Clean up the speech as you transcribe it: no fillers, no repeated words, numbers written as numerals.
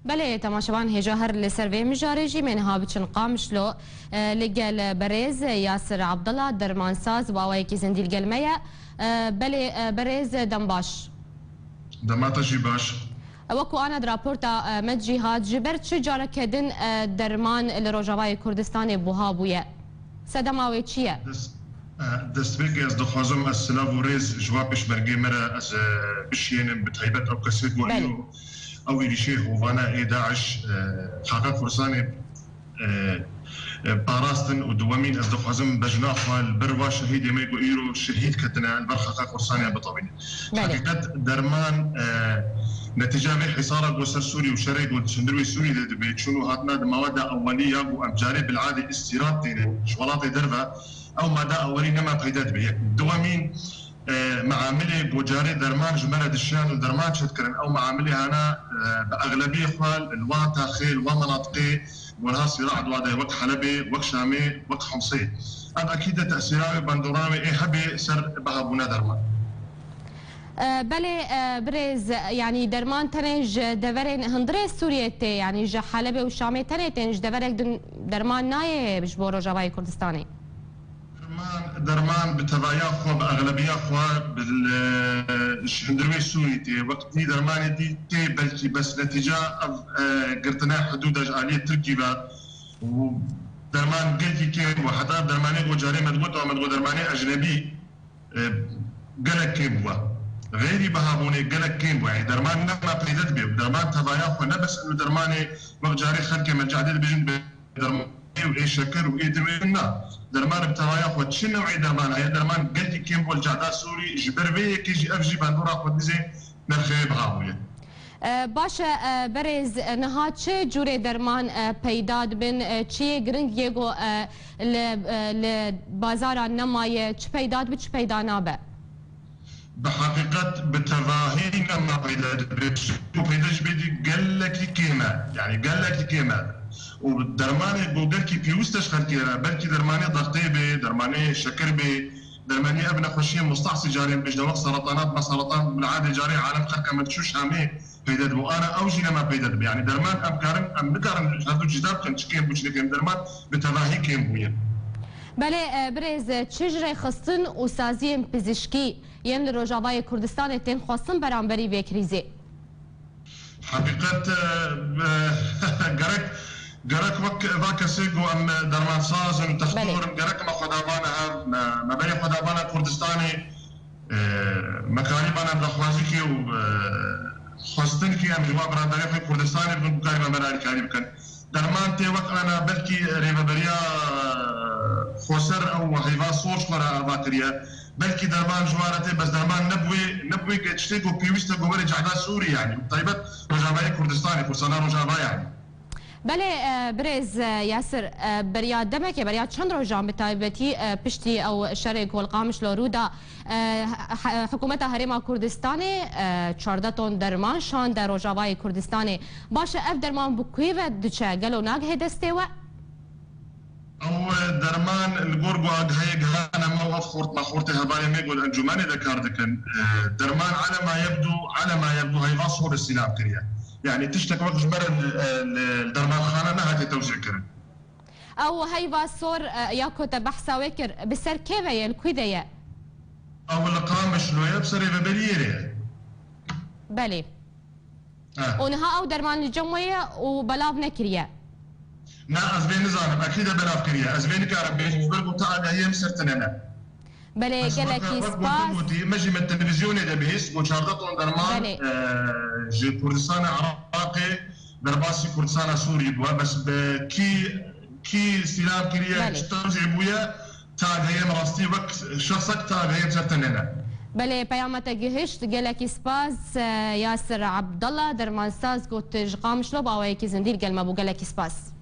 بله تماشاوان هجاهر لسروي مجارجي منها بچن قامشلو لقل بريز ياسر عبدالله درمانساز واويكي زنديل قلمية بله بريز دمباش دماتجي باش وكو انا درابورتا متجهات جبرت شجارة كدن درمان لروجاواي كردستاني بوهابوية سدماوي چية؟ دستبيك از دخوازم از سلاو ريز جوابش برگي مرا از بشينم بتهيبت او كسيد وعيو او يريشي هوانا اي داعش حقا فرساني باراستن ودوامين از دخوازم بجناخ البروا شهيد يميقو ايرو شهيد كتنا البر حقا فرساني بطبين حقيقة درمان نتيجة حصار قوسر سوري وشريد والشندروي سوري بيتشونو هاتنا مواد أولية وأمجاري بالعادة استيراد شوالاتي درفا أو مادة أولية نما قيدات به دوامين معاملة بوجاري درمان جملة دشان ودرمان شتكرن أو معاملة هنا بأغلبية خوال الواتا خيل ومناطقي ونها صراع دوادة وقت حلبي وقت شامي وقت حمصي أكيد تأثيرات بندورامي إيه هبي سر بهابونا درمان بله برز يعني درمان تنج دورين هندري سوريتي يعني جا حلبي وشامي تنج دورك درمان نايه بجبو روجاواي كردستاني درمان بتبايا خو باغلبيه خو بالهندروي سوريتي وقت دي درمان دي تي بلكي بس نتيجه قرتنا حدود آلية تركيا ودرمان قلتي كيم وحتى درماني وجاري مدغوط ومدغوط درماني اجنبي قالك كيم غيري بهابوني قالك كيم يعني درمان ما قيدت به درمان تبايا خو نبس انه درماني وجاري خلك من جعدل بجن درماني واي شكر واي دمنا درمان بتبايا خو شنو نوعي درمان هي درمان قلتي كيم والجعدا سوري جبربي كيجي افجي باندورا خو دزي نرخي بهابوني باشا برز نها چه جوره درمان پیداد بن چیه گرنگ یگو لبازار نمایه چه پیداد به چه پیدا نابه بحقيقة بتظاهر ما بيدش بدي قال لك كيما يعني قال لك كيما ودرماني بوقلكي بيوستش خلكيرا بلكي درماني ضغطي بي درماني شكر بي درماني ابن خوشيه مستعصي جاري بجد وقت سرطانات ما سرطان بالعاده جاري عالم خلقه ما تشوش هامي بيدد بو انا اوجي لما بيدد يعني درمان ابكارن ام نكارن هذو جداب كان تشكي بوش لكن درمان بتظاهر كيم بوين بله برز چجره خستن و سازی پزشکی یم لروجاوای کردستان تین خواستن برانبری وی کریزی حقیقت گرک وک سیگو ام درمان سازن تختورم گرک ما خدابانه ما بین خدابانه کردستانی مکانی بنا دخوازی کی و خواستن کی ام جواب برانبری خو کردستانی بن بکاری ما برای کاری بکن درمان تی وقت انا بلکی ریبریا خسر او هيفا صوش مرا باتريا بلكي درمان جوارته بس درمان نبوي تشتكو بيوستا جوبري جعدا سوري يعني طيبت روجاواي كردستاني فرسانا روجاوا يعني بله برز ياسر بريا دمك بريا چند روجان بتايبتي پشتي او شرق والقامش لورودا حكومت هرم كردستاني 14 تون درمان شان در روجاواي كردستاني باشه اف درمان بكويف دچه قالو ناگ هدستيوا او درمان الجورجو هيك انا ما خورت ما خورتي هبالي ما يقول انجماني ذكر دكن درمان على ما يبدو هي فاصور السلام كريا يعني تشتك وقت جبر الدرمان خانه ما هاتي توزيع كرن او هي فاصور ياكو تبحثا وكر بسر كيف هي الكويديا او القام شنو بسري ببليري بلي ونها او درمان الجمويه وبلاف نكريا نا أزبين نزانم أكيد بلاف كريا أزبين كارب بيجي برضو تعال هي مسرتنا بله قالكي سباس مجي من التلفزيون إذا بيس وشاردتون درمان جي كردستان عراقي درباسي كردستان سوري بوا بس كي سلام كريا ترجع بويا تاع هي مراستي وقت شخصك تاع هي مسرتنا بله پیامت گهشت گلکی سپاس یاسر عبدالله درمانساز گوت جقامشلو باوی کی زندیر گلما بو گلکی سپاس